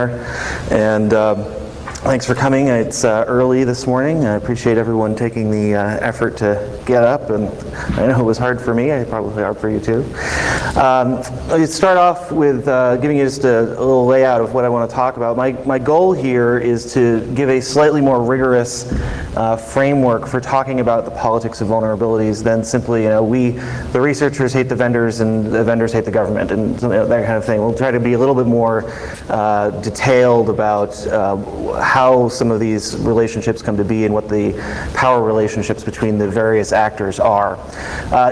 And thanks for coming. It's early this morning. I appreciate everyone taking the effort to get up, and I know it was hard for me. It's probably hard for you too. Let's start off with giving you just a little layout of what I want to talk about. My goal here is to give a slightly more rigorous framework for talking about the politics of vulnerabilities than simply, the researchers hate the vendors and the vendors hate the government and that kind of thing. We'll try to be a little bit more detailed about how some of these relationships come to be and what the power relationships between the various actors are.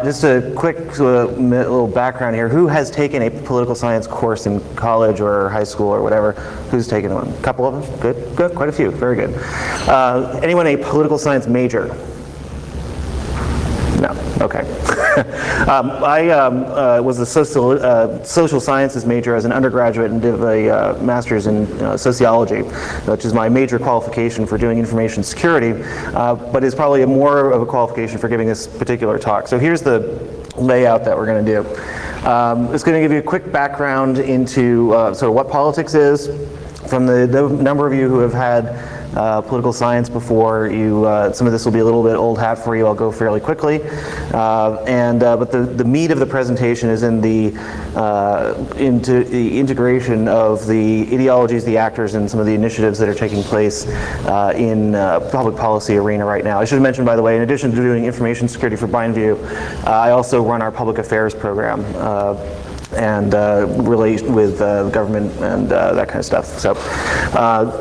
Just a quick little background here. Who has taken a political science course in college or high school or whatever? Who's taken one? A couple of them? Good, quite a few. Very good. Anyone a political science major? No. Okay. I was a social sciences major as an undergraduate and did a master's in sociology, which is my major qualification for doing information security, but is probably more of a qualification for giving this particular talk. So here's the layout that we're going to do. It's going to give you a quick background into sort of what politics is. From the number of you who have had political science before, some of this will be a little bit old hat for you. I'll go fairly quickly, but the meat of the presentation is in into the integration of the ideologies, the actors, and some of the initiatives that are taking place in public policy arena right now. I should have mentioned, by the way, in addition to doing information security for BindView, I also run our public affairs program. And relate with government and that kind of stuff. So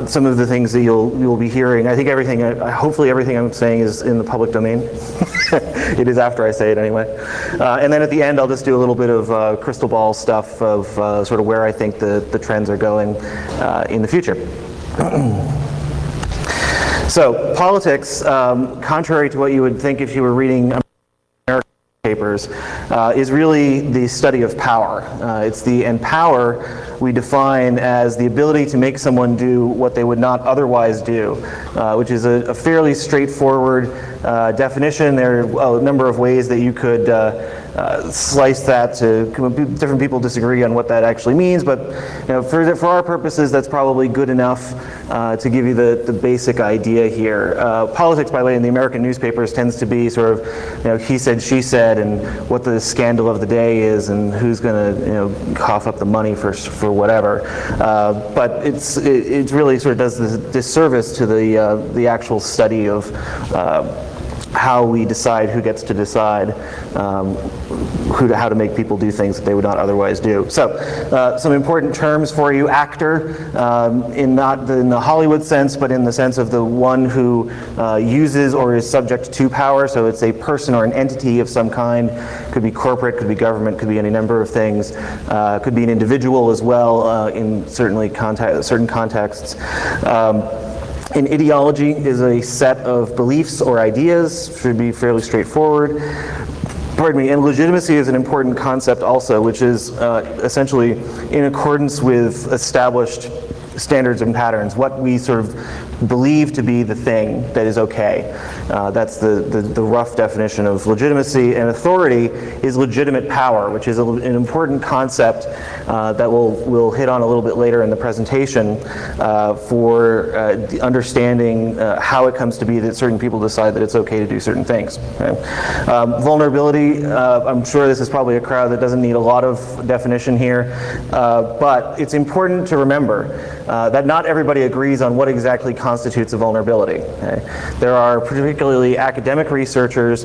some of the things that you'll be hearing, I think hopefully everything I'm saying is in the public domain. It is after I say it anyway. And then at the end I'll just do a little bit of crystal ball stuff of sort of where I think the trends are going in the future. So politics, contrary to what you would think if you were reading papers, is really the study of power. And power we define as the ability to make someone do what they would not otherwise do, which is a fairly straightforward definition. There are a number of ways that you could slice that to different people disagree on what that actually means, but for our purposes that's probably good enough to give you the basic idea here. Politics, by the way, in the American newspapers tends to be sort of he said, she said, and what the scandal of the day is, and who's going to cough up the money for whatever. But it really sort of does this disservice to the actual study of how we decide who gets to decide how to make people do things that they would not otherwise do. So some important terms for you: actor, in not in the Hollywood sense, but in the sense of the one who uses or is subject to power. So it's a person or an entity of some kind. Could be corporate, could be government, could be any number of things. Could be an individual as well in certain contexts. An ideology is a set of beliefs or ideas, should be fairly straightforward. Pardon me, and legitimacy is an important concept also, which is essentially in accordance with established standards and patterns, what we sort of believe to be the thing that is okay. That's the rough definition of legitimacy. And authority is legitimate power, which is an important concept that we'll hit on a little bit later in the presentation for understanding how it comes to be that certain people decide that it's okay to do certain things. Okay? Vulnerability, I'm sure this is probably a crowd that doesn't need a lot of definition here, but it's important to remember that not everybody agrees on what exactly constitutes a vulnerability. Okay? There are particularly academic researchers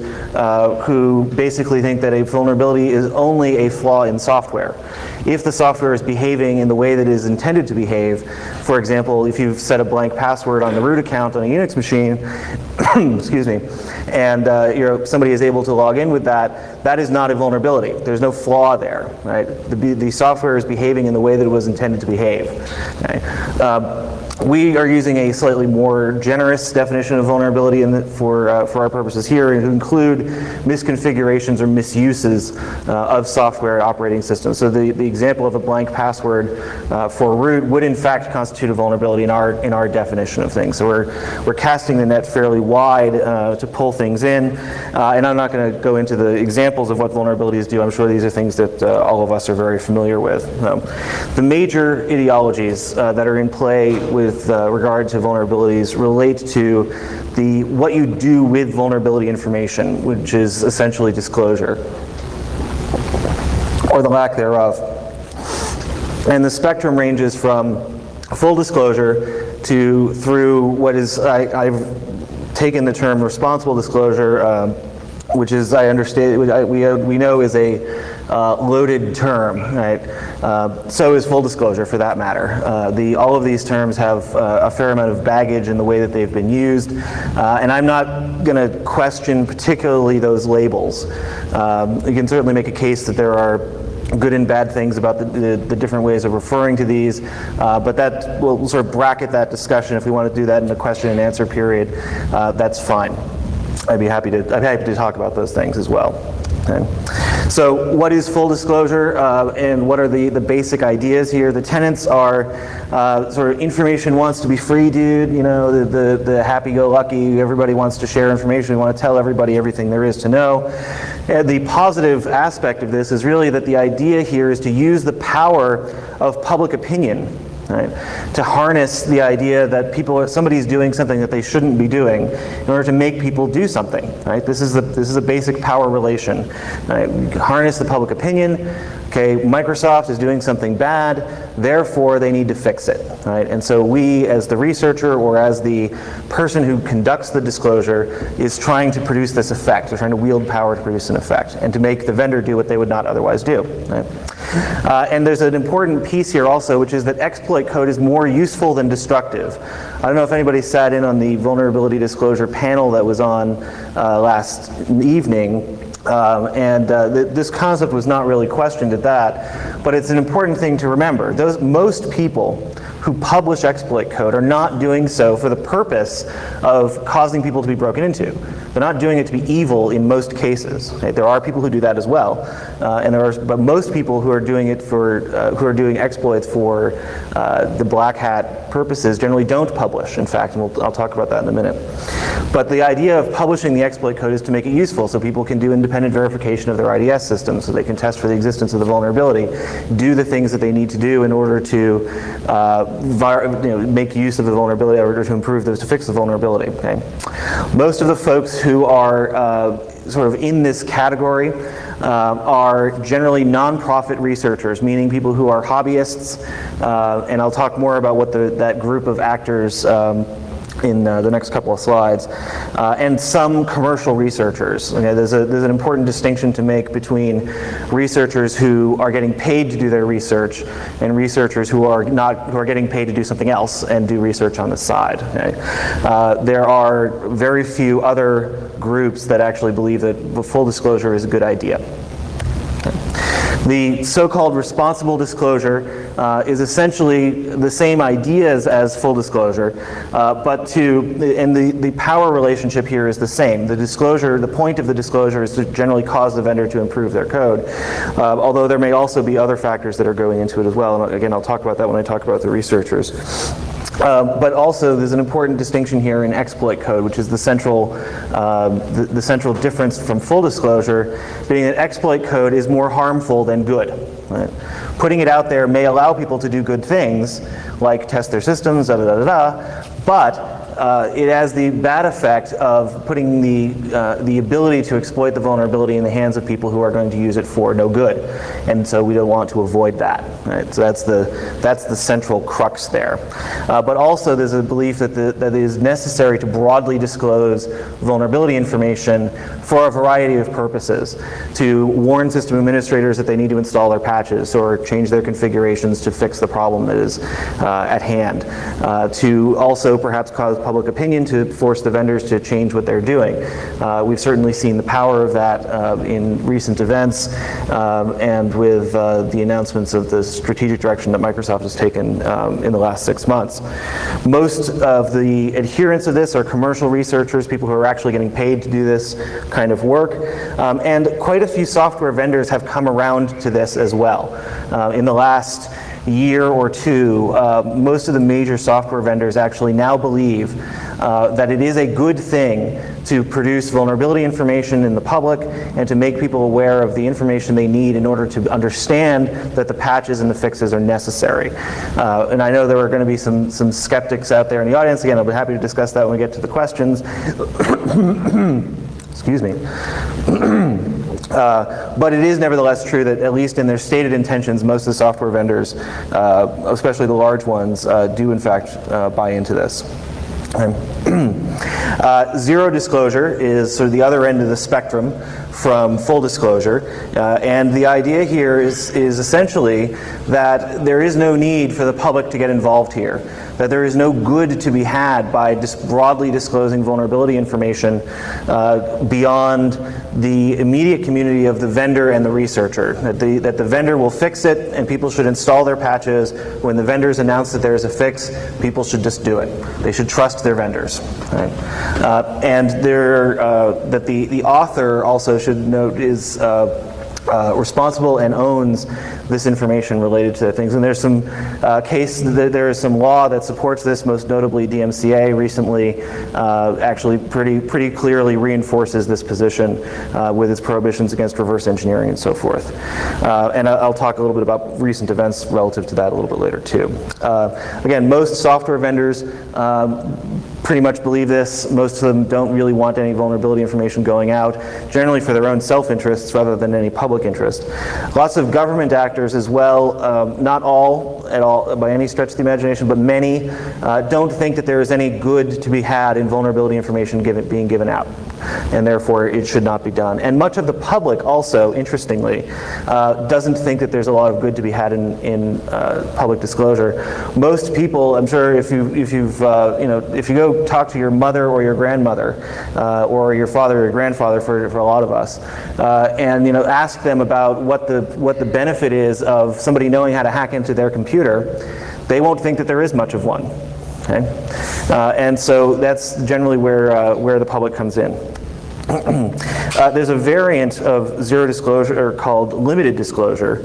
who basically think that a vulnerability is only a flaw in software. If the software is behaving in the way that it is intended to behave, for example, if you've set a blank password on the root account on a Unix machine, excuse me, and somebody is able to log in with that, that is not a vulnerability. There's no flaw there, right? The software is behaving in the way that it was intended to behave. Okay? We are using a slightly more generous definition of vulnerability for our purposes here, and to include misconfigurations or misuses of software operating systems. So the example of a blank password for root would in fact constitute a vulnerability in our definition of things. So we're casting the net fairly wide to pull things in, and I'm not going to go into the examples of what vulnerabilities do. I'm sure these are things that all of us are very familiar with. The major ideologies that are in play with regard to vulnerabilities relate to what you do with vulnerability information, which is essentially disclosure, or the lack thereof. And the spectrum ranges from full disclosure through what is, I've taken the term responsible disclosure, which is, I understand, we know is a loaded term, right? So is full disclosure, for that matter. All of these terms have a fair amount of baggage in the way that they've been used, and I'm not going to question particularly those labels. You can certainly make a case that there are good and bad things about the different ways of referring to these, but we'll sort of bracket that discussion. If we want to do that in the question and answer period, that's fine. I'd be happy to talk about those things as well. Okay. So what is full disclosure, and what are the basic ideas here? The tenets are sort of information wants to be free, dude. You know, the happy-go-lucky, everybody wants to share information. We want to tell everybody everything there is to know. And the positive aspect of this is really that the idea here is to use the power of public opinion, right, to harness the idea that somebody's doing something that they shouldn't be doing in order to make people do something. Right? This is a basic power relation. Right? Harness the public opinion. Okay, Microsoft is doing something bad, therefore they need to fix it. Right? And so we, as the researcher or as the person who conducts the disclosure, is trying to produce this effect. We're trying to wield power to produce an effect and to make the vendor do what they would not otherwise do. Right? And there's an important piece here also, which is that exploit code is more useful than destructive. I don't know if anybody sat in on the vulnerability disclosure panel that was on last evening. This concept was not really questioned at that, but it's an important thing to remember. Most people who publish exploit code are not doing so for the purpose of causing people to be broken into. They're not doing it to be evil in most cases. Right? There are people who do that as well, but most people who are doing it who are doing exploits for the black hat purposes generally don't publish. In fact, and I'll talk about that in a minute. But the idea of publishing the exploit code is to make it useful, so people can do independent verification of their IDS systems, so they can test for the existence of the vulnerability, do the things that they need to do in order to make use of the vulnerability, or to improve those, to fix the vulnerability. Okay? Most of the folks who are sort of in this category are generally nonprofit researchers, meaning people who are hobbyists, and I'll talk more about what that group of actors in the next couple of slides, and some commercial researchers. Okay, there's an important distinction to make between researchers who are getting paid to do their research and researchers who are getting paid to do something else and do research on the side. Okay? There are very few other groups that actually believe that full disclosure is a good idea. The so-called responsible disclosure is essentially the same ideas as full disclosure, and the power relationship here is the same. The point of the disclosure is to generally cause the vendor to improve their code, although there may also be other factors that are going into it as well, and again, I'll talk about that when I talk about the researchers. But also, there's an important distinction here in exploit code, which is the central difference from full disclosure, being that exploit code is more harmful than good. Right? Putting it out there may allow people to do good things, like test their systems, but it has the bad effect of putting the ability to exploit the vulnerability in the hands of people who are going to use it for no good, and so we don't want to avoid that. Right? So that's the central crux there. But also, there's a belief that it is necessary to broadly disclose vulnerability information for a variety of purposes: to warn system administrators that they need to install their patches or change their configurations to fix the problem that is at hand; to also perhaps cause of public opinion to force the vendors to change what they're doing. We've certainly seen the power of that in recent events and with the announcements of the strategic direction that Microsoft has taken in the last 6 months. Most of the adherents of this are commercial researchers, people who are actually getting paid to do this kind of work, and quite a few software vendors have come around to this as well. In the last year or two, most of the major software vendors actually now believe that it is a good thing to produce vulnerability information in the public and to make people aware of the information they need in order to understand that the patches and the fixes are necessary. And I know there are going to be some skeptics out there in the audience. Again, I'll be happy to discuss that when we get to the questions. Excuse me. But it is nevertheless true that, at least in their stated intentions, most of the software vendors, especially the large ones, do in fact buy into this. Zero disclosure is sort of the other end of the spectrum from full disclosure, and the idea here is essentially that there is no need for the public to get involved here, that there is no good to be had by broadly disclosing vulnerability information beyond the immediate community of the vendor and the researcher, that the vendor will fix it and people should install their patches. When the vendors announce that there is a fix, people should just do it. They should trust their vendors. Right? And that the author also should note is responsible and owns this information related to things. And there's some there is some law that supports this, most notably DMCA recently actually pretty clearly reinforces this position with its prohibitions against reverse engineering and so forth. And I'll talk a little bit about recent events relative to that a little bit later too. Again, most software vendors pretty much believe this. Most of them don't really want any vulnerability information going out, generally for their own self-interests rather than any public interest. Lots of government actors as well, not all at all by any stretch of the imagination, but many don't think that there is any good to be had in vulnerability information being given out, and therefore it should not be done. And much of the public also, interestingly, doesn't think that there's a lot of good to be had in public disclosure. Most people, I'm sure, if you go talk to your mother or your grandmother or your father or your grandfather for a lot of us, and ask them about what the benefit is of somebody knowing how to hack into their computer, they won't think that there is much of one. Okay? And so that's generally where the public comes in. There's a variant of zero disclosure called limited disclosure,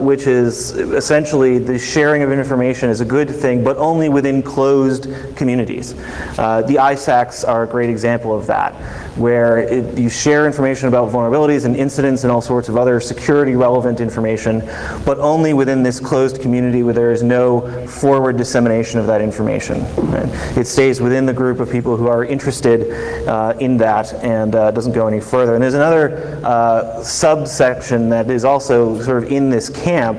which is essentially the sharing of information is a good thing, but only within closed communities. The ISACs are a great example of that, where you share information about vulnerabilities and incidents and all sorts of other security relevant information, but only within this closed community where there is no forward dissemination of that information. Right? It stays within the group of people who are interested in that and doesn't go any further. And there's another subsection that is also sort of in this camp,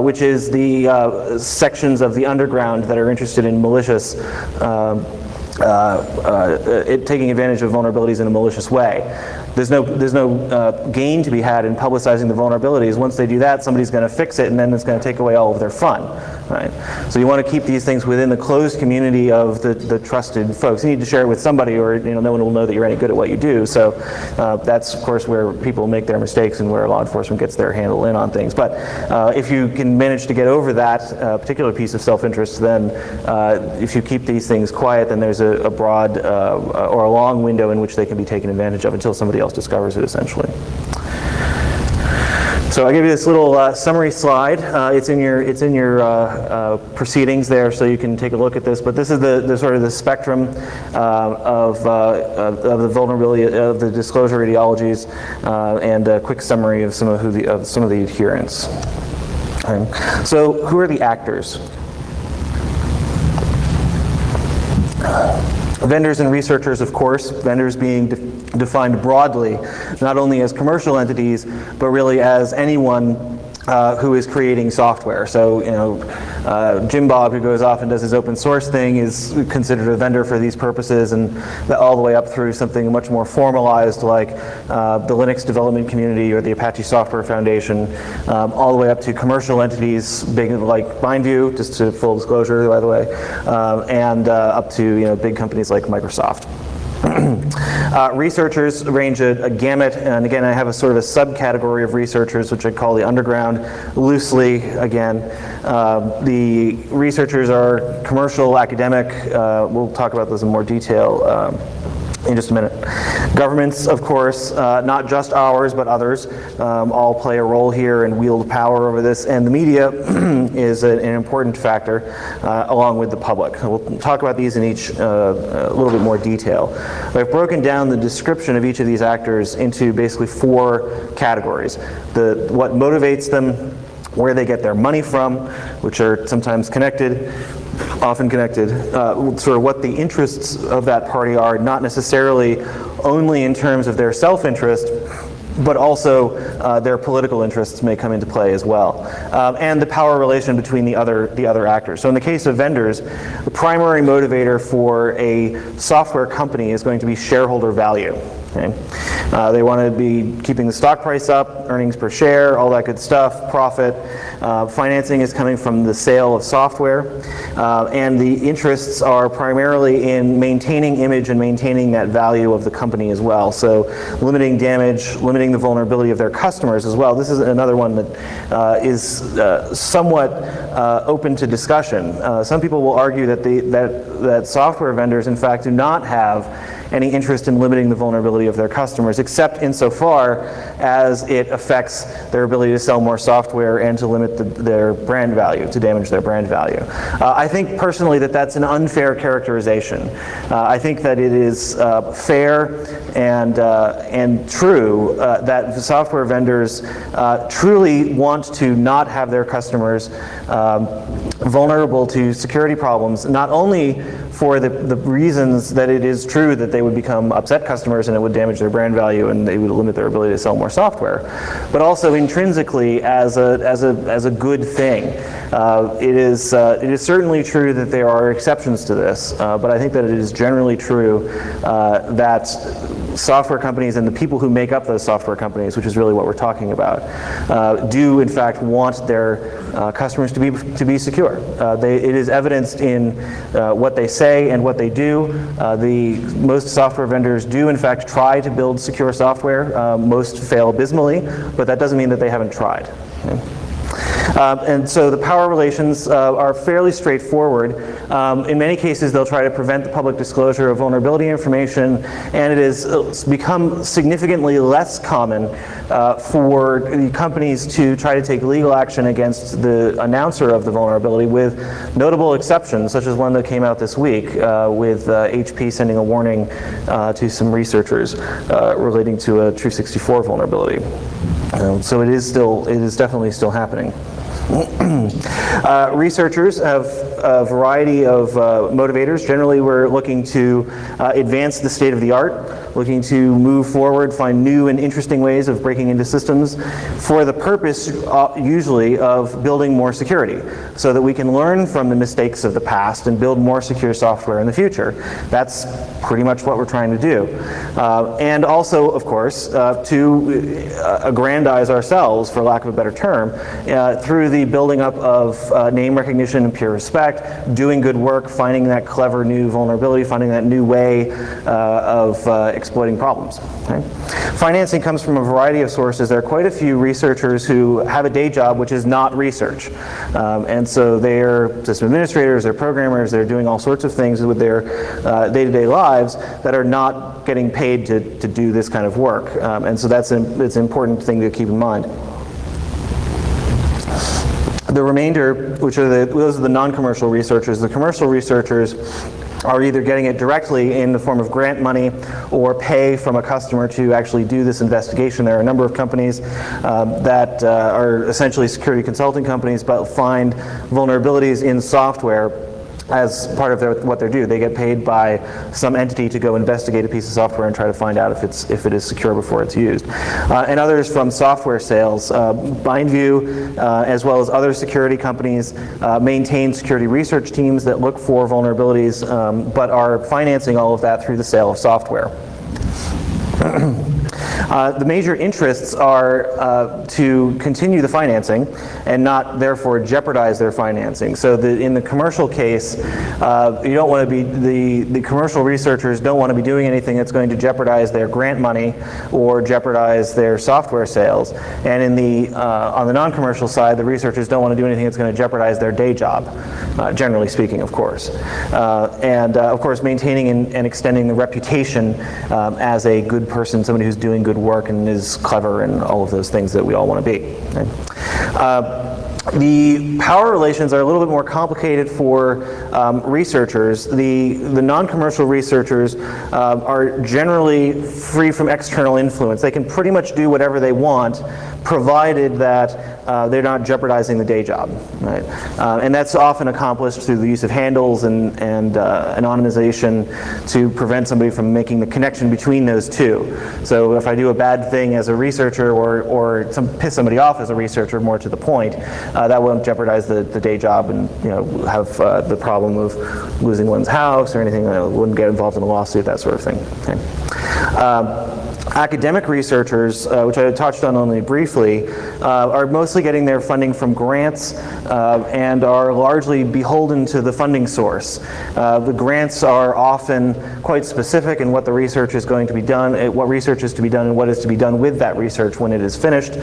which is the sections of the underground that are interested in malicious taking advantage of vulnerabilities in a malicious way. There's no gain to be had in publicizing the vulnerabilities. Once they do that, somebody's going to fix it, and then it's going to take away all of their fun. Right? So you want to keep these things within the closed community of the trusted folks. You need to share it with somebody, or no one will know that you're any good at what you do. So that's of course where people make their mistakes and where law enforcement gets their handle in on things. But if you can manage to get over that particular piece of self-interest, then if you keep these things quiet, then there's a broad or a long window in which they can be taken advantage of until somebody else discovers it, essentially. So I give you this little summary slide. It's in your proceedings there, so you can take a look at this. But this is the sort of the spectrum of the vulnerability of the disclosure ideologies, and a quick summary of some of the adherents. So who are the actors? Vendors and researchers, of course, vendors being defined broadly, not only as commercial entities, but really as anyone who is creating software. So, Jim Bob, who goes off and does his open source thing, is considered a vendor for these purposes, and all the way up through something much more formalized like the Linux development community or the Apache Software Foundation, all the way up to commercial entities, big like Mindview, just to full disclosure, by the way, and up to big companies like Microsoft. Researchers range a gamut, and again I have a sort of a subcategory of researchers which I call the underground, loosely again. The researchers are commercial, academic, we'll talk about this in more detail in just a minute. Governments, of course, not just ours, but others, all play a role here and wield power over this, and the media is an important factor, along with the public. We'll talk about these in each a little bit more detail. I've broken down the description of each of these actors into basically 4 categories. What motivates them, where they get their money from, which are sometimes connected, often connected, sort of what the interests of that party are, not necessarily only in terms of their self-interest, but also their political interests may come into play as well, and the power relation between the other actors. So in the case of vendors, the primary motivator for a software company is going to be shareholder value. Okay? They want to be keeping the stock price up, earnings per share, all that good stuff, profit. Financing is coming from the sale of software, and the interests are primarily in maintaining image and maintaining that value of the company as well. So limiting damage, limiting the vulnerability of their customers as well. This is another one that is somewhat open to discussion. Some people will argue that that software vendors in fact do not have any interest in limiting the vulnerability of their customers, except insofar as it affects their ability to sell more software and to limit their brand value, to damage their brand value. I think personally that that's an unfair characterization. I think that it is fair and true that software vendors truly want to not have their customers vulnerable to security problems, not only for the reasons that it is true that they would become upset customers and it would damage their brand value and they would limit their ability to sell more software, but also intrinsically as a good thing. It is certainly true that there are exceptions to this, but I think that it is generally true that software companies and the people who make up those software companies, which is really what we're talking about, do in fact want their customers to be secure. It is evidenced in what they say and what they do. Most software vendors do in fact try to build secure software. Most fail abysmally, but that doesn't mean that they haven't tried. Okay? And so the power relations are fairly straightforward. In many cases, they'll try to prevent the public disclosure of vulnerability information, and it has become significantly less common for the companies to try to take legal action against the announcer of the vulnerability, with notable exceptions, such as one that came out this week with HP sending a warning to some researchers relating to a True64 vulnerability. So it is definitely still happening. Researchers have a variety of motivators. Generally, we're looking to advance the state of the art, looking to move forward, find new and interesting ways of breaking into systems for the purpose, usually, of building more security, so that we can learn from the mistakes of the past and build more secure software in the future. That's pretty much what we're trying to do. And also, of course, to aggrandize ourselves, for lack of a better term, through the building up of name recognition and peer respect, doing good work, finding that clever new vulnerability, finding that new way of exploiting problems. Okay? Financing comes from a variety of sources. There are quite a few researchers who have a day job which is not research. And so they're system administrators, they're programmers, they're doing all sorts of things with their day-to-day lives that are not getting paid to do this kind of work. And so it's an important thing to keep in mind. The remainder, those are the non-commercial researchers. The commercial researchers are either getting it directly in the form of grant money or pay from a customer to actually do this investigation. There are a number of companies that are essentially security consulting companies, but find vulnerabilities in software as part of what they do. They get paid by some entity to go investigate a piece of software and try to find out if it is secure before it's used. And others from software sales. BindView, as well as other security companies, maintain security research teams that look for vulnerabilities, but are financing all of that through the sale of software. The major interests are to continue the financing and not therefore jeopardize their financing. So in the commercial case, you don't want to be, the commercial researchers don't want to be doing anything that's going to jeopardize their grant money or jeopardize their software sales. And on the non-commercial side, the researchers don't want to do anything that's going to jeopardize their day job, generally speaking, of course. Of course, maintaining and extending the reputation as a good person, somebody who's doing good work and is clever and all of those things that we all want to be. Okay? The power relations are a little bit more complicated for researchers. The non-commercial researchers are generally free from external influence. They can pretty much do whatever they want, provided that they're not jeopardizing the day job. Right? And that's often accomplished through the use of handles and anonymization to prevent somebody from making the connection between those two. So if I do a bad thing as a researcher or piss somebody off as a researcher, more to the point, that won't jeopardize the day job and have the problem of losing one's house or anything. Wouldn't get involved in a lawsuit, that sort of thing. Okay. Academic researchers, which I touched on only briefly, are mostly getting their funding from grants and are largely beholden to the funding source. The grants are often quite specific in what the research is going to be done, what research is to be done, and what is to be done with that research when it is finished.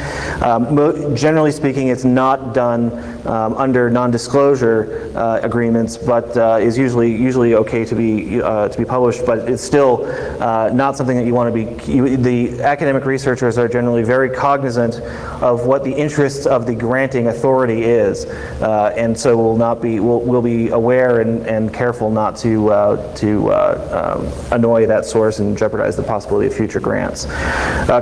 Generally speaking, it's not done under non-disclosure agreements, but is usually okay to be published. But it's still not something that you want to be. The academic researchers are generally very cognizant of what the interests of the granting authority is, and so will be aware and careful not to annoy that source and jeopardize the possibility of future grants.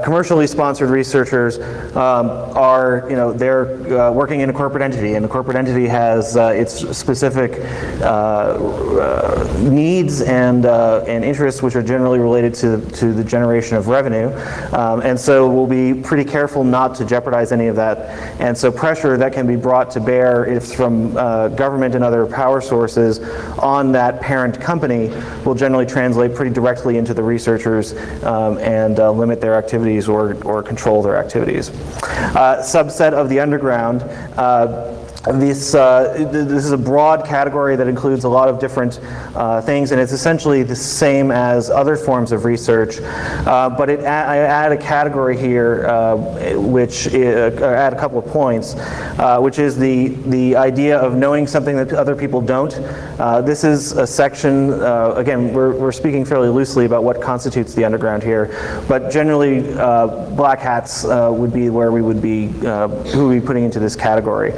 Commercially sponsored researchers are they're working in a corporate entity, and the corporate entity has its specific needs and interests, which are generally related to the generation of revenue. And so we'll be pretty careful not to jeopardize any of that. And so pressure that can be brought to bear if from government and other power sources on that parent company will generally translate pretty directly into the researchers and limit their activities or control their activities. Subset of the underground. This is a broad category that includes a lot of different things, and it's essentially the same as other forms of research, but I add a category here, add a couple of points, which is the idea of knowing something that other people don't. This is a section, again, we're speaking fairly loosely about what constitutes the underground here, but generally black hats would be where we would be, who would be putting into this category.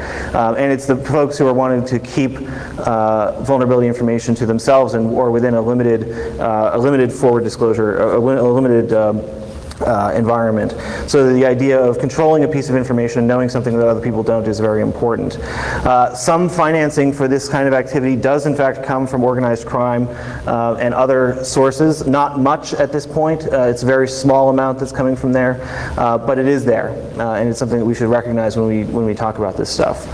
And it's the folks who are wanting to keep vulnerability information to themselves or within a limited forward disclosure, a limited environment. So the idea of controlling a piece of information, knowing something that other people don't, is very important. Some financing for this kind of activity does in fact come from organized crime and other sources. Not much at this point. It's a very small amount that's coming from there, but it is there, and it's something that we should recognize when we talk about this stuff.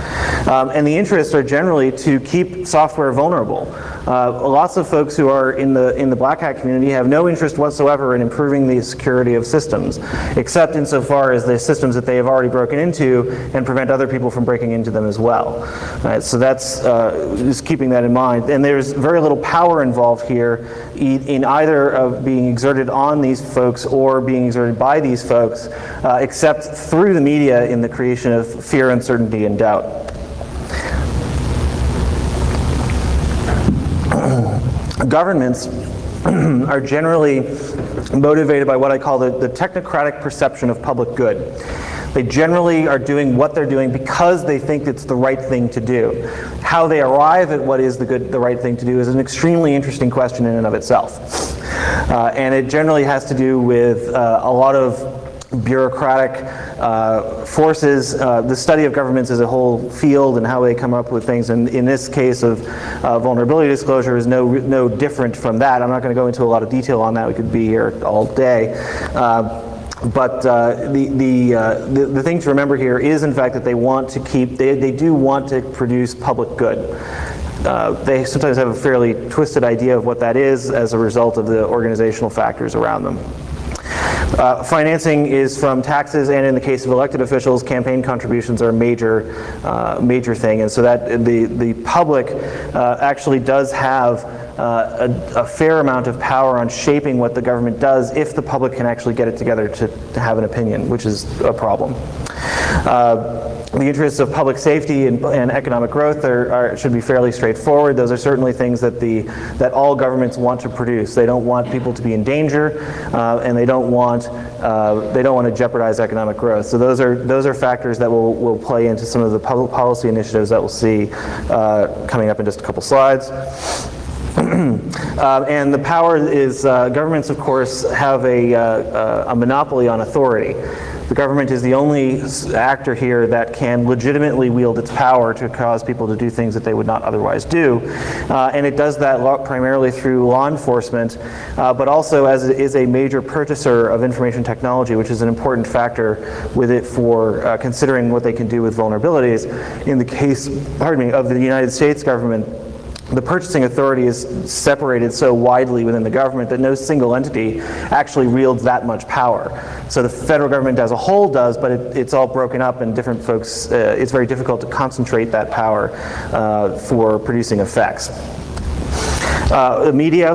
And the interests are generally to keep software vulnerable. Lots of folks who are in the black hat community have no interest whatsoever in improving the security of systems, except insofar as the systems that they have already broken into and prevent other people from breaking into them as well. Right, so that's just keeping that in mind. And there's very little power involved here in either of being exerted on these folks or being exerted by these folks, except through the media in the creation of fear, uncertainty, and doubt. Governments are generally motivated by what I call the technocratic perception of public good. They generally are doing what they're doing because they think it's the right thing to do. How they arrive at what is the right thing to do is an extremely interesting question in and of itself. And it generally has to do with a lot of bureaucratic forces. The study of governments is a whole field, and how they come up with things. And in this case of vulnerability disclosure is no different from that. I'm not going to go into a lot of detail on that. We could be here all day. But the thing to remember here is, in fact, that they want to they do want to produce public good. They sometimes have a fairly twisted idea of what that is as a result of the organizational factors around them. Financing is from taxes, and in the case of elected officials, campaign contributions are a major thing, and so that the public actually does have a fair amount of power on shaping what the government does if the public can actually get it together to have an opinion, which is a problem. The interests of public safety and economic growth should be fairly straightforward. Those are certainly things that all governments want to produce. They don't want people to be in danger, and they don't want to jeopardize economic growth. So those are factors that will play into some of the public policy initiatives that we'll see coming up in just a couple slides. And the power is, governments, of course, have a monopoly on authority. The government is the only actor here that can legitimately wield its power to cause people to do things that they would not otherwise do. And it does that primarily through law enforcement, but also as it is a major purchaser of information technology, which is an important factor with it for considering what they can do with vulnerabilities. In the case, of the United States government, the purchasing authority is separated so widely within the government that no single entity actually wields that much power. So the federal government as a whole does, but it's all broken up, and different folks, it's very difficult to concentrate that power for producing effects. The media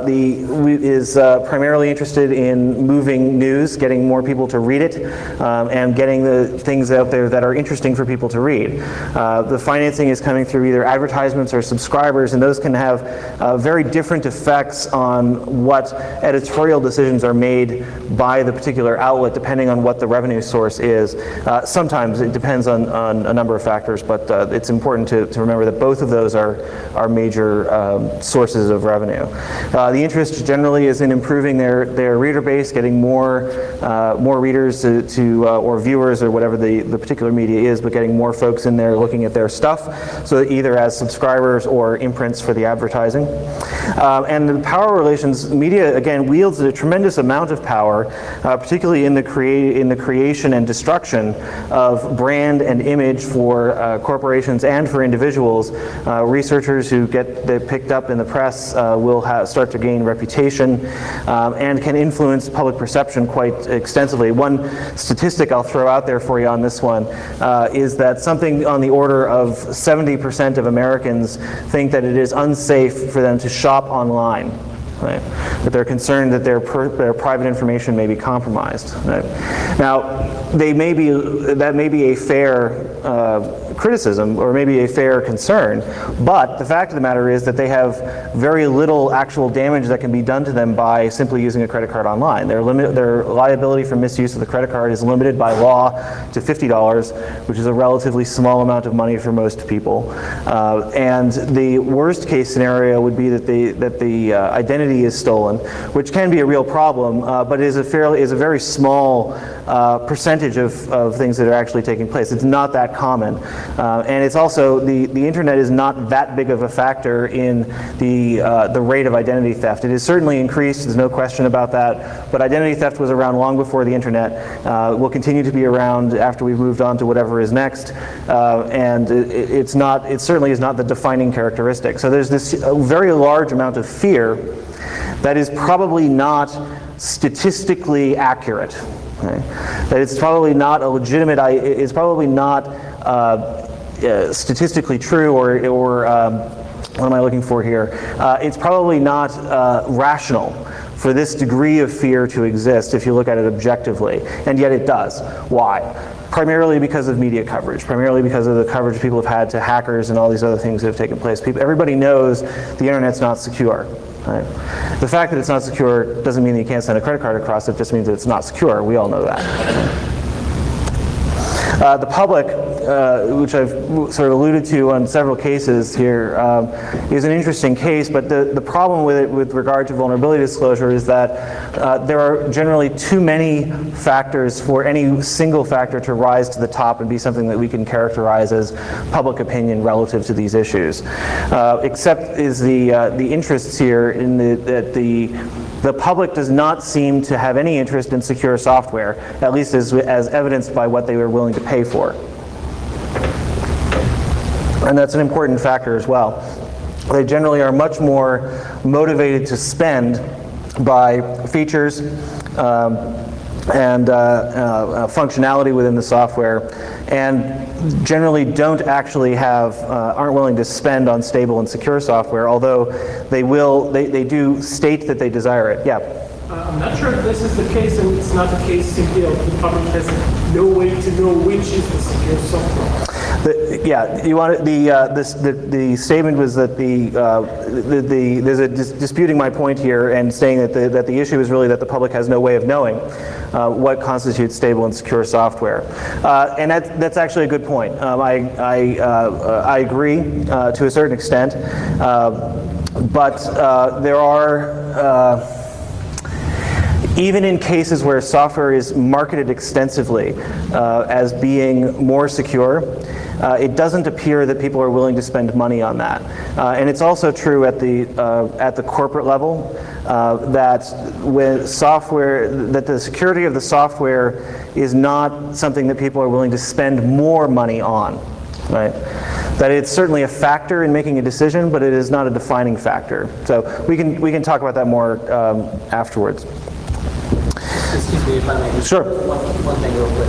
is primarily interested in moving news, getting more people to read it, and getting the things out there that are interesting for people to read. The financing is coming through either advertisements or subscribers, and those can have very different effects on what editorial decisions are made by the particular outlet, depending on what the revenue source is. Sometimes it depends on a number of factors, but it's important to remember that both of those are major sources of revenue. The interest generally is in improving their reader base, getting more readers to or viewers, or whatever the particular media is, but getting more folks in there looking at their stuff, so that either as subscribers or imprints for the advertising. And the power relations, media again wields a tremendous amount of power, particularly in the creation and destruction of brand and image for corporations and for individuals. Researchers who get picked up in the press will start to gain reputation and can influence public perception quite extensively. One statistic I'll throw out there for you on this one is that something on the order of 70% of Americans think that it is unsafe for them to shop online. Right? That they're concerned that their private information may be compromised. Right? Now, that may be a fair criticism, or maybe a fair concern, but the fact of the matter is that they have very little actual damage that can be done to them by simply using a credit card online. Their liability for misuse of the credit card is limited by law to $50, which is a relatively small amount of money for most people. And the worst case scenario would be that the identity is stolen, which can be a real problem, but is a very small percentage of things that are actually taking place. It's not that common. And it's also, the internet is not that big of a factor in the rate of identity theft. It is certainly increased, there's no question about that, but identity theft was around long before the internet, will continue to be around after we've moved on to whatever is next, and it certainly is not the defining characteristic. So there's this very large amount of fear that is probably not statistically accurate. Okay? That it's probably not a legitimate, it's probably not statistically true, or what am I looking for here? It's probably not rational for this degree of fear to exist if you look at it objectively, and yet it does. Why? Primarily because of media coverage, primarily because of the coverage people have had to hackers and all these other things that have taken place. Everybody knows the internet's not secure. Right? The fact that it's not secure doesn't mean that you can't send a credit card across, it just means that it's not secure. We all know that. The public which I've sort of alluded to on several cases here, is an interesting case, but the problem with it with regard to vulnerability disclosure is that there are generally too many factors for any single factor to rise to the top and be something that we can characterize as public opinion relative to these issues. Except is the interests here in that the public does not seem to have any interest in secure software, at least as evidenced by what they were willing to pay for. And that's an important factor as well. They generally are much more motivated to spend by features and functionality within the software, and generally don't actually aren't willing to spend on stable and secure software, although they do state that they desire it. Yeah. I'm not sure if this is the case, and it's not the case simply of the public has no way to know which is the secure software. You want the statement was that there's a disputing my point here and saying that the issue is really that the public has no way of knowing what constitutes stable and secure software, and that's actually a good point. I agree to a certain extent, but there are. Even in cases where software is marketed extensively as being more secure, it doesn't appear that people are willing to spend money on that. And it's also true at the corporate level that with software, that the security of the software is not something that people are willing to spend more money on, right? That it's certainly a factor in making a decision, but it is not a defining factor. So we can talk about that more afterwards. Excuse me if I may. Just sure. One thing real quick.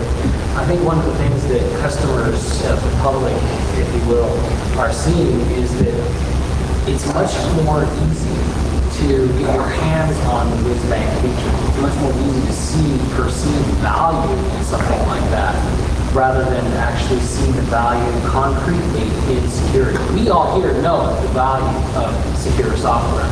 I think one of the things that customers, the public, if you will, are seeing is that it's much more easy to get your hands on the whiz-bang feature. It's much more easy to see perceived value in something like that, rather than actually seeing the value concretely in security. We all here know the value of secure software,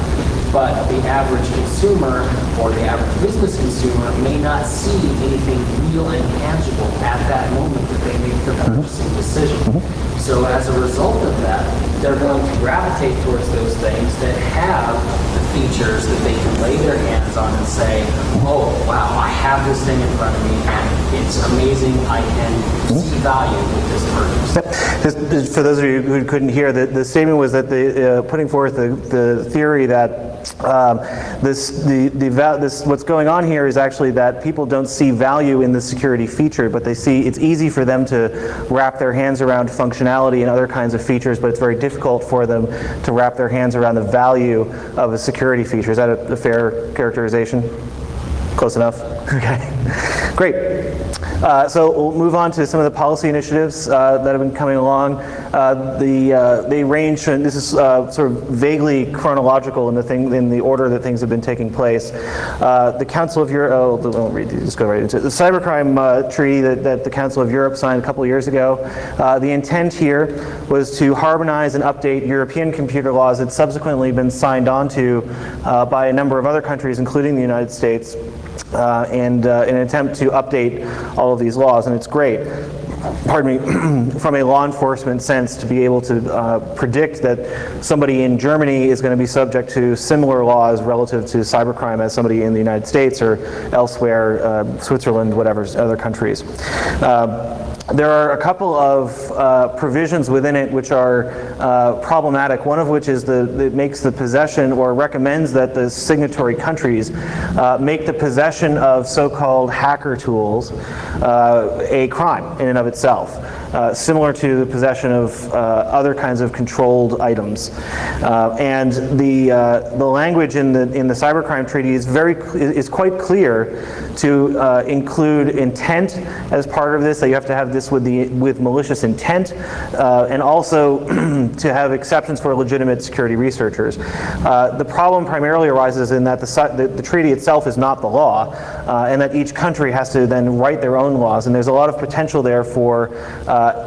but the average consumer or the average business consumer may not see anything real and tangible at that moment that they make their purchasing decision. So as a result of that, they're going to gravitate towards those things that have the features that they can lay their hands on and say, oh, wow, I have this thing in front of me and it's amazing, I can see value with this purchase. For those of you who couldn't hear, the statement was that putting forth the theory that what's going on here is actually that people don't see value in the security feature, but they see it's easy for them to wrap their hands around functionality and other kinds of features, but it's very difficult for them to wrap their hands around the value of a security feature. Is that a fair characterization? Close enough? Okay, great. So we'll move on to some of the policy initiatives that have been coming along. They range, and this is sort of vaguely chronological in the order that things have been taking place. The Council of Europe, I won't read these, just go right into it. The cybercrime treaty that the Council of Europe signed a couple of years ago. The intent here was to harmonize and update European computer laws that subsequently been signed onto by a number of other countries, including the United States, and in an attempt to update all of these laws, and it's great. Pardon me, from a law enforcement sense, to be able to predict that somebody in Germany is going to be subject to similar laws relative to cybercrime as somebody in the United States or elsewhere, Switzerland, whatever, other countries. There are a couple of provisions within it which are problematic, one of which is that makes the possession or recommends that the signatory countries make the possession of so-called hacker tools a crime in and of itself. Similar to the possession of other kinds of controlled items, and the language in the cybercrime treaty is quite clear to include intent as part of this. That you have to have this with malicious intent, and also to have exceptions for legitimate security researchers. The problem primarily arises in that the treaty itself is not the law, and that each country has to then write their own laws, and there's a lot of potential there for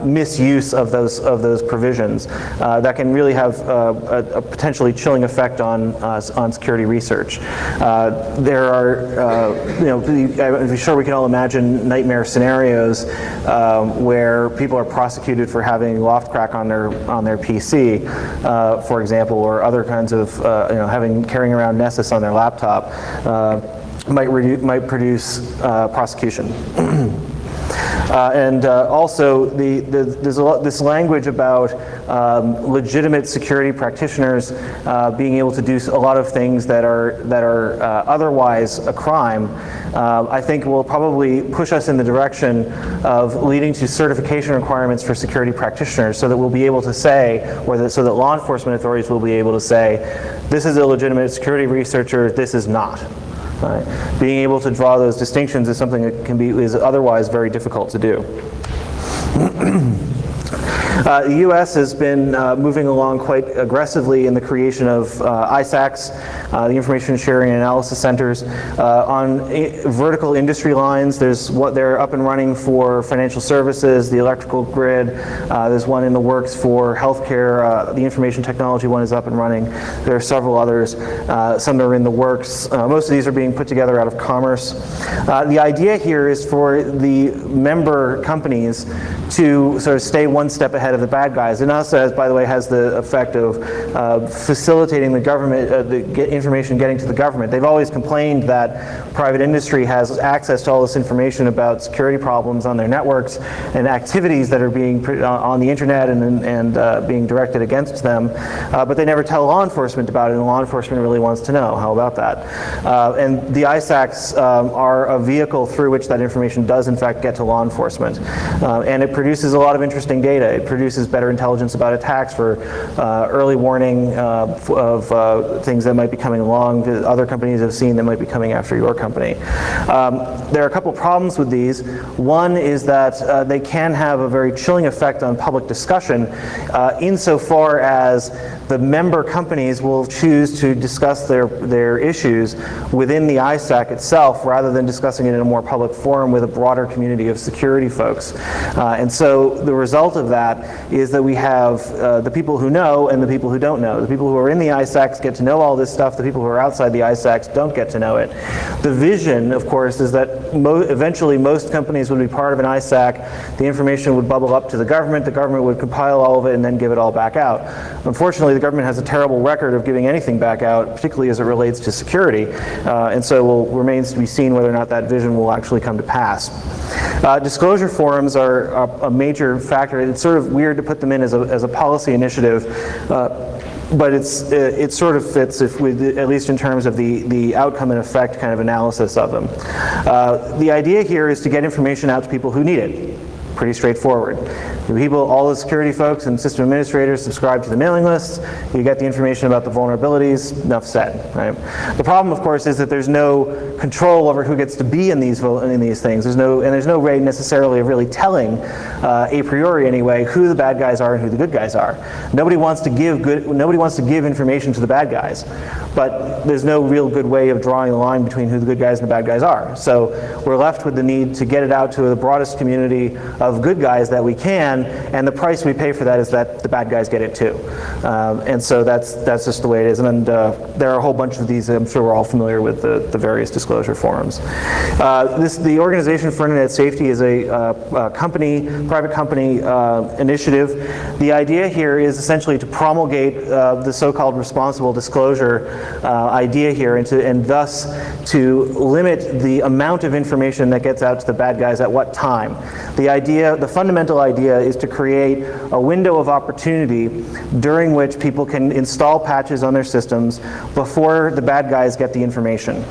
misuse of those provisions that can really have a potentially chilling effect on security research. There are, I'm sure we can all imagine nightmare scenarios where people are prosecuted for having loft crack on their PC, for example, or other kinds of carrying around Nessus on their laptop, might produce prosecution. Also, there's this language about legitimate security practitioners being able to do a lot of things that are otherwise a crime. I think will probably push us in the direction of leading to certification requirements for security practitioners, so that we'll be able to say, so that law enforcement authorities will be able to say, this is a legitimate security researcher, this is not. Right. Being able to draw those distinctions is something that is otherwise very difficult to do. The U.S. has been moving along quite aggressively in the creation of ISACs, the Information Sharing and Analysis Centers. On vertical industry lines, they're up and running for financial services, the electrical grid. There's one in the works for healthcare. The information technology one is up and running. There are several others. Some are in the works. Most of these are being put together out of commerce. The idea here is for the member companies to sort of stay one step ahead of the bad guys. And also, by the way, has the effect of facilitating the government, information getting to the government. They've always complained that private industry has access to all this information about security problems on their networks and activities that are being on the internet and being directed against them, but they never tell law enforcement about it, and law enforcement really wants to know. How about that? And the ISACs are a vehicle through which that information does in fact get to law enforcement. And it produces a lot of interesting data. It produces better intelligence about attacks for early warning of things that might be coming along that other companies have seen that might be coming after your company. There are a couple problems with these. One is that they can have a very chilling effect on public discussion insofar as the member companies will choose to discuss their issues within the ISAC itself rather than discussing it in a more public forum with a broader community of security folks. And so the result of that is that we have the people who know and the people who don't know. The people who are in the ISACs get to know all this stuff. The people who are outside the ISACs don't get to know it. The vision, of course, is that eventually most companies would be part of an ISAC. The information would bubble up to the government. The government would compile all of it and then give it all back out. Unfortunately, the government has a terrible record of giving anything back out, particularly as it relates to security. And so it remains to be seen whether or not that vision will actually come to pass. Disclosure forums are a major factor. It's sort of weird to put them in as a policy initiative, but it sort of fits, at least in terms of the outcome and effect kind of analysis of them. The idea here is to get information out to people who need it. Pretty straightforward. All the security folks and system administrators subscribe to the mailing lists. You get the information about the vulnerabilities. Enough said. Right? The problem, of course, is that there's no control over who gets to be in these things. There's no way necessarily of really telling, a priori anyway, who the bad guys are and who the good guys are. Nobody wants to give information to the bad guys, but there's no real good way of drawing the line between who the good guys and the bad guys are. So we're left with the need to get it out to the broadest community of good guys that we can, and the price we pay for that is that the bad guys get it too. And so that's just the way it is. And there are a whole bunch of these. I'm sure we're all familiar with the various disclosure forums. The Organization for Internet Safety is a private company initiative. The idea here is essentially to promulgate the so-called responsible disclosure idea here, and thus to limit the amount of information that gets out to the bad guys at what time. The fundamental idea is to create a window of opportunity during which people can install patches on their systems before the bad guys get the information.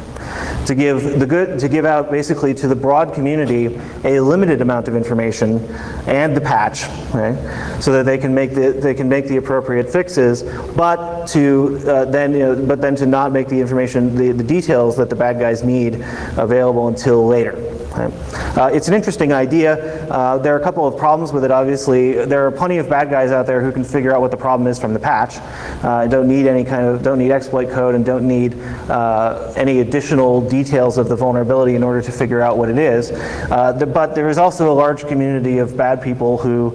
To give out basically to the broad community a limited amount of information and the patch, right? So that they can make the appropriate fixes, but then to not make the information, the details that the bad guys need available until later. It's an interesting idea. There are a couple of problems with it, obviously. There are plenty of bad guys out there who can figure out what the problem is from the patch. Don't need exploit code and don't need any additional details of the vulnerability in order to figure out what it is. But there is also a large community of bad people who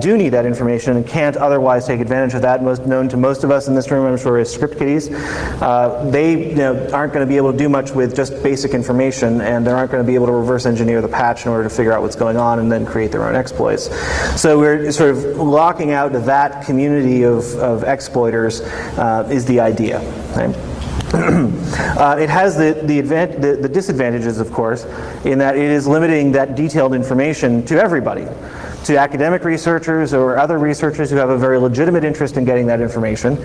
do need that information and can't otherwise take advantage of that. Most known to most of us in this room, I'm sure, is script kiddies. They aren't going to be able to do much with just basic information, and they aren't going to be able to go reverse engineer the patch in order to figure out what's going on and then create their own exploits. So we're sort of locking out that community of exploiters is the idea. Right? It has the disadvantages, of course, in that it is limiting that detailed information to everybody, to academic researchers or other researchers who have a very legitimate interest in getting that information,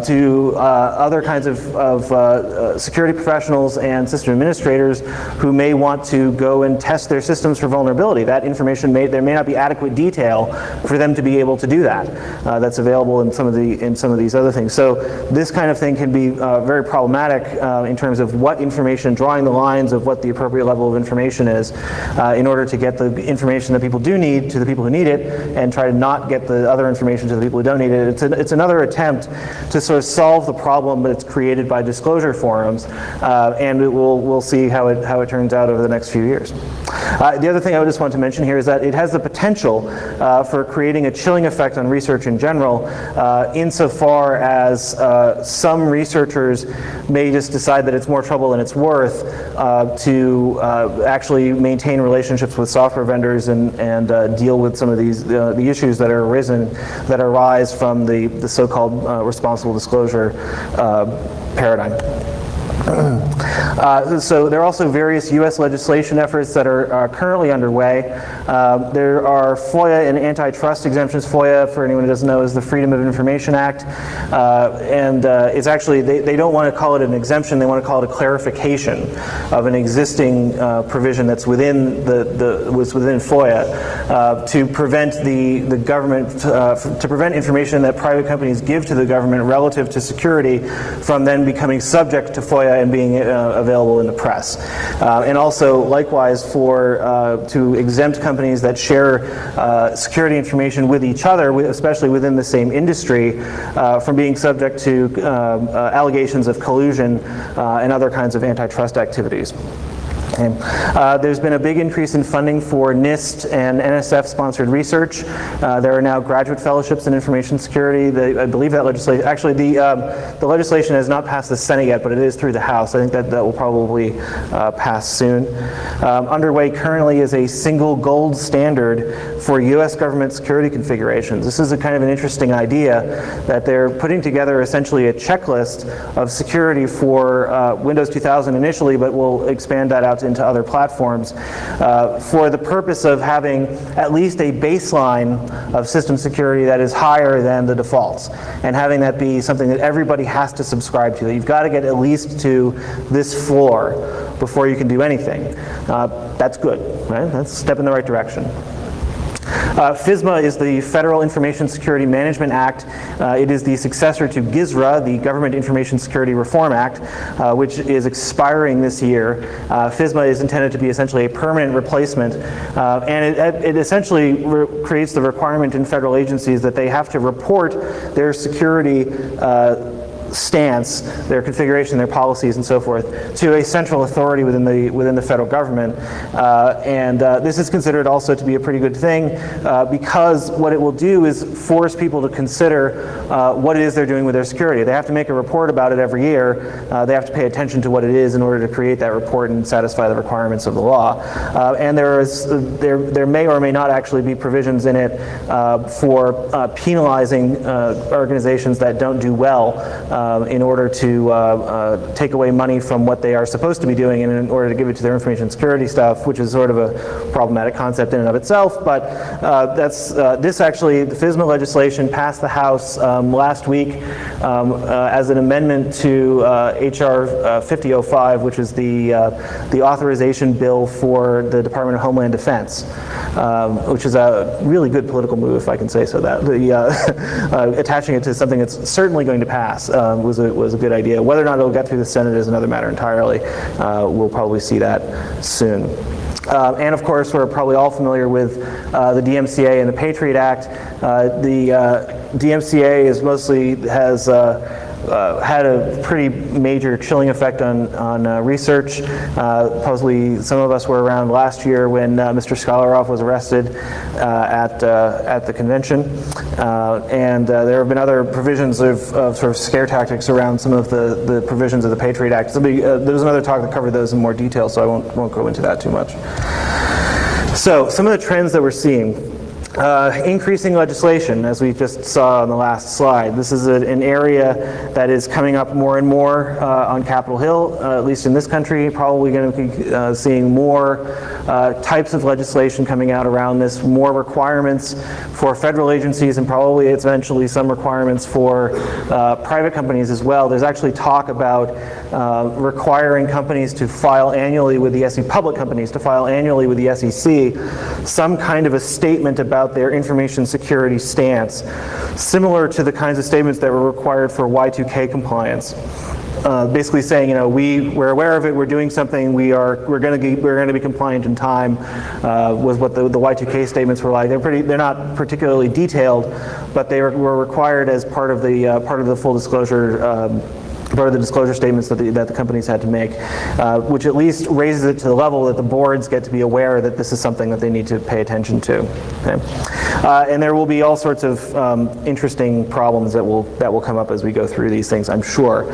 to other kinds of security professionals and system administrators who may want to go and test their systems for vulnerability. That information there may not be adequate detail for them to be able to do that. That's available in some of these other things. So this kind of thing can be very problematic in terms of what information, drawing the lines of what the appropriate level of information is in order to get the information that people do need to the people who need it, and try to not get the other information to the people who don't need it. It's another attempt to sort of solve the problem that's created by disclosure forums, and we'll see how it turns out over the next few years. The other thing I would just want to mention here is that it has the potential for creating a chilling effect on research in general, insofar as some researchers may just decide that it's more trouble than it's worth to actually maintain relationships with software vendors and deal with some of these the issues that arise from the so-called responsible disclosure paradigm. So there are also various U.S. legislation efforts that are currently underway. There are FOIA and antitrust exemptions. FOIA, for anyone who doesn't know, is the Freedom of Information Act, and it's actually they don't want to call it an exemption. They want to call it a clarification of an existing provision that's within within FOIA to prevent the government to prevent information that private companies give to the government relative to security from then becoming subject to FOIA and being available in the press, and also likewise to exempt companies that share security information with each other, especially within the same industry, from being subject to allegations of collusion and other kinds of antitrust activities. Okay. There's been a big increase in funding for NIST and NSF-sponsored research. There are now graduate fellowships in information security. I believe that legislation, actually the legislation has not passed the Senate yet, but it is through the House. I think that will probably pass soon. Underway currently is a single gold standard for U.S. government security configurations. This is a kind of an interesting idea that they're putting together essentially a checklist of security for Windows 2000 initially, but we'll expand that out into other platforms for the purpose of having at least a baseline of system security that is higher than the defaults, and having that be something that everybody has to subscribe to. You've got to get at least to this floor before you can do anything. That's good, right? That's a step in the right direction. FISMA is the Federal Information Security Management Act. It is the successor to GISRA, the Government Information Security Reform Act, which is expiring this year. FISMA is intended to be essentially a permanent replacement, and it essentially creates the requirement in federal agencies that they have to report their security stance, their configuration, their policies, and so forth, to a central authority within the federal government. This is considered also to be a pretty good thing because what it will do is force people to consider what it is they're doing with their security. They have to make a report about it every year. They have to pay attention to what it is in order to create that report and satisfy the requirements of the law. And there may or may not actually be provisions in it for penalizing organizations that don't do well in order to take away money from what they are supposed to be doing and in order to give it to their information security stuff, which is sort of a problematic concept in and of itself. But this actually, the FISMA legislation passed the House last week as an amendment to HR 5005, which is the authorization bill for the Department of Homeland Defense, which is a really good political move, if I can say so. That attaching it to something that's certainly going to pass was a good idea. Whether or not it'll get through the Senate is another matter entirely. We'll probably see that soon. And of course, we're probably all familiar with the DMCA and the Patriot Act. The DMCA has had a pretty major chilling effect on research. Possibly some of us were around last year when Mr. Skolaroff was arrested at the convention, and there have been other provisions of sort of scare tactics around some of the provisions of the Patriot Act. There's another talk that covered those in more detail, so I won't go into that too much. So some of the trends that we're seeing. Increasing legislation, as we just saw on the last slide. This is an area that is coming up more and more on Capitol Hill, at least in this country. Probably going to be seeing more types of legislation coming out around this, more requirements for federal agencies, and probably eventually some requirements for private companies as well. There's actually talk about requiring companies to file annually with the SEC, public companies to file annually with the SEC, some kind of a statement about their information security stance, similar to the kinds of statements that were required for Y2K compliance. Basically saying, we're aware of it, we're doing something, we're going to be compliant in time, was what the Y2K statements were like. They're not particularly detailed, but they were required as part of the full disclosure. Part of the disclosure statements that the companies had to make, which at least raises it to the level that the boards get to be aware that this is something that they need to pay attention to. Okay? And there will be all sorts of interesting problems that will come up as we go through these things, I'm sure.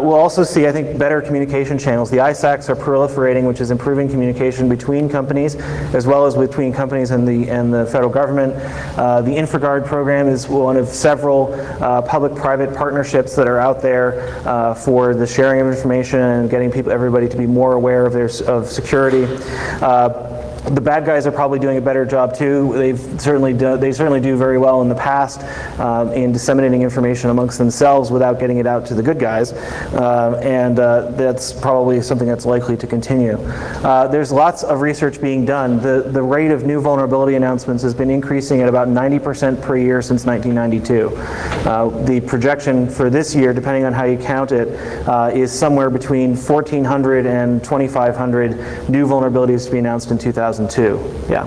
We'll also see, I think, better communication channels. The ISACs are proliferating, which is improving communication between companies, as well as between companies and the federal government. The InfraGard program is one of several public-private partnerships that are out there for the sharing of information and getting everybody to be more aware of security. The bad guys are probably doing a better job too. They certainly do very well in the past in disseminating information amongst themselves without getting it out to the good guys, and that's probably something that's likely to continue. There's lots of research being done. The rate of new vulnerability announcements has been increasing at about 90% per year since 1992. The projection for this year, depending on how you count it, is somewhere between 1,400 and 2,500 new vulnerabilities to be announced in 2002. Yeah.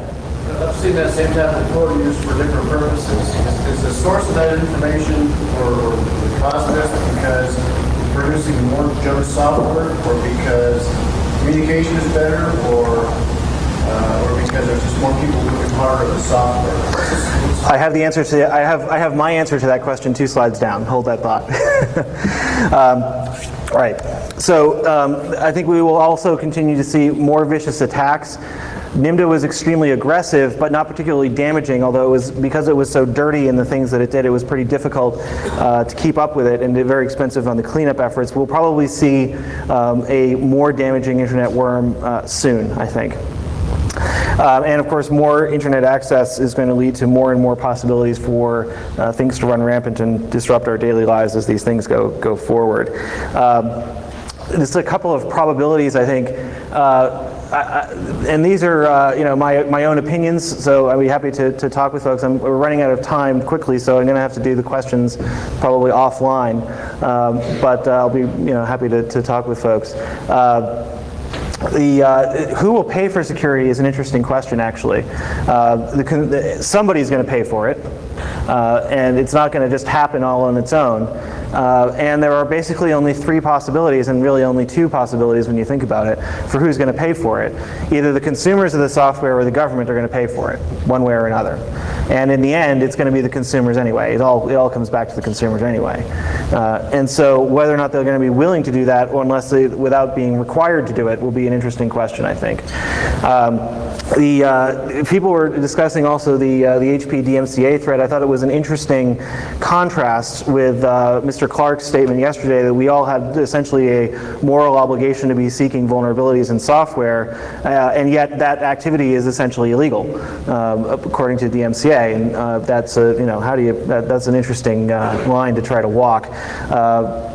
I've seen that same type of report used for different purposes. Is the source of that information or the cause of this because producing more junk software, or because communication is better, or because there's just more people looking harder at the software? I have the answer to I have my answer to that question 2 slides down. Hold that thought. Right. So I think we will also continue to see more vicious attacks. NIMDA was extremely aggressive, but not particularly damaging, although because it was so dirty in the things that it did, it was pretty difficult to keep up with it and very expensive on the cleanup efforts. We'll probably see a more damaging internet worm soon, I think. And of course, more internet access is going to lead to more and more possibilities for things to run rampant and disrupt our daily lives as these things go forward. Just a couple of probabilities, I think. And these are, my own opinions. So I'd be happy to talk with folks. We're running out of time quickly, so I'm going to have to do the questions probably offline. But I'll be, happy to talk with folks. Who will pay for security is an interesting question, actually. Somebody's going to pay for it, and it's not going to just happen all on its own. And there are basically only 3 possibilities, and really only 2 possibilities when you think about it, for who's going to pay for it. Either the consumers of the software or the government are going to pay for it, one way or another. And in the end, it's going to be the consumers anyway. It all comes back to the consumers anyway. And so whether or not they're going to be willing to do that, or without being required to do it, will be an interesting question, I think. People were discussing also the HP DMCA threat. I thought it was an interesting contrast with Mr. Clark's statement yesterday that we all have essentially a moral obligation to be seeking vulnerabilities in software, and yet that activity is essentially illegal, according to DMCA. And that's that's an interesting line to try to walk.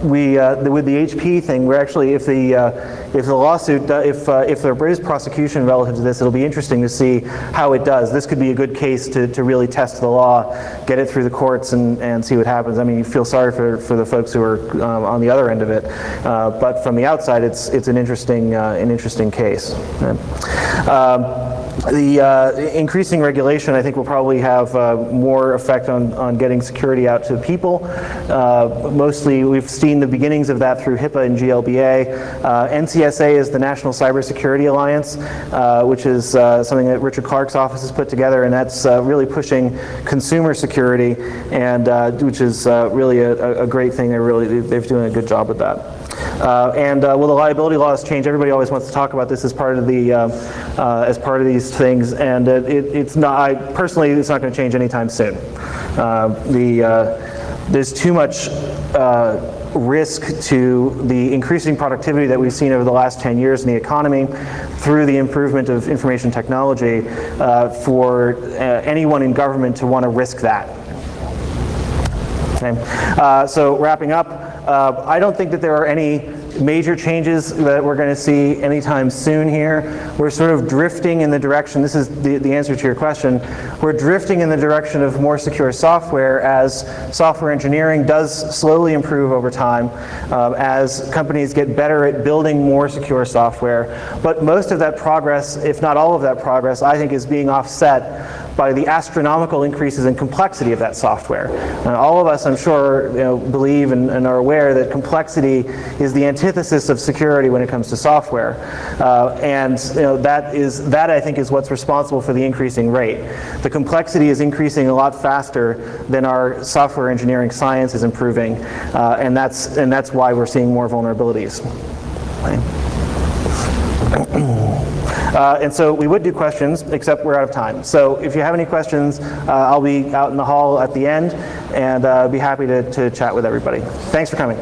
With the HP thing, we're actually, if the lawsuit, if there is prosecution relative to this, it'll be interesting to see how it does. This could be a good case to really test the law, get it through the courts, and see what happens. I mean, you feel sorry for the folks who are on the other end of it, but from the outside, it's an interesting case. The increasing regulation, I think, will probably have more effect on getting security out to people. Mostly, we've seen the beginnings of that through HIPAA and GLBA. NCSA is the National Cybersecurity Alliance, which is something that Richard Clark's office has put together, and that's really pushing consumer security, and which is really a great thing. They're doing a good job with that. Will the liability laws change? Everybody always wants to talk about this as part of these things, and it's not. Personally, it's not going to change anytime soon. There's too much risk to the increasing productivity that we've seen over the last 10 years in the economy through the improvement of information technology for anyone in government to want to risk that. Okay. So wrapping up, I don't think that there are any major changes that we're going to see anytime soon here. We're sort of drifting in the direction, this is the answer to your question, we're drifting in the direction of more secure software as software engineering does slowly improve over time, as companies get better at building more secure software. But most of that progress, if not all of that progress, I think is being offset by the astronomical increases in complexity of that software. And all of us, I'm sure, believe and are aware that complexity is the antithesis of security when it comes to software. That I think is what's responsible for the increasing rate. The complexity is increasing a lot faster than our software engineering science is improving, and that's why we're seeing more vulnerabilities. And so we would do questions, except we're out of time. So if you have any questions, I'll be out in the hall at the end, and be happy to chat with everybody. Thanks for coming.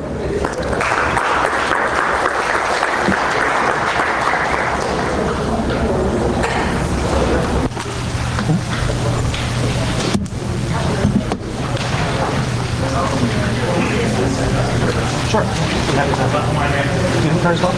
Sure. Do you have a card as well?